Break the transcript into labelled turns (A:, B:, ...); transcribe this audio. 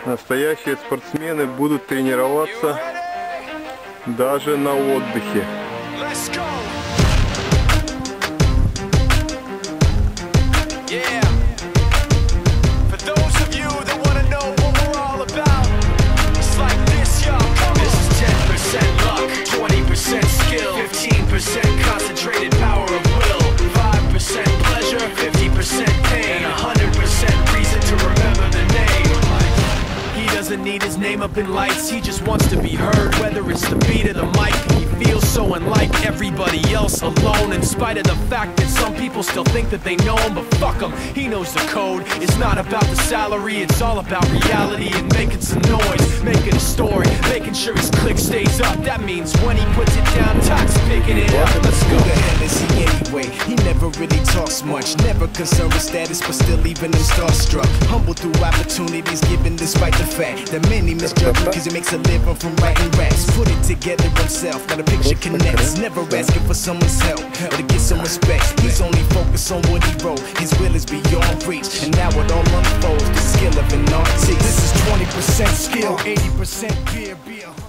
A: Настоящие спортсмены будут тренироваться даже на отдыхе.
B: Concentrated power of will, 5% pleasure, 50% pain, 100% reason to remember the name. He doesn't need his name up in lights, he just wants to be heard, whether it's the beat of the mic. He feels so unlike everybody else, alone, in spite of the fact that some people still think that they know him, but fuck him, he knows the code. It's not about the salary, it's all about reality and making some noise, making a story, making sure his click stays up. That means when he puts it down, Tox picking it up. Let's go.
C: Who the hell is he anyway? He never really talks much, never concerned with status, but still leaving him starstruck. Humble through opportunities given despite the fact that many misjudge him because he makes a living from writing raps. Put it together himself, now the picture connects. Never asking for someone's help or to get some respect. He's only focused on what he wrote. His will is beyond reach, and now it all unfolds. The skill of an artist. This is 20% skill, 80% beer.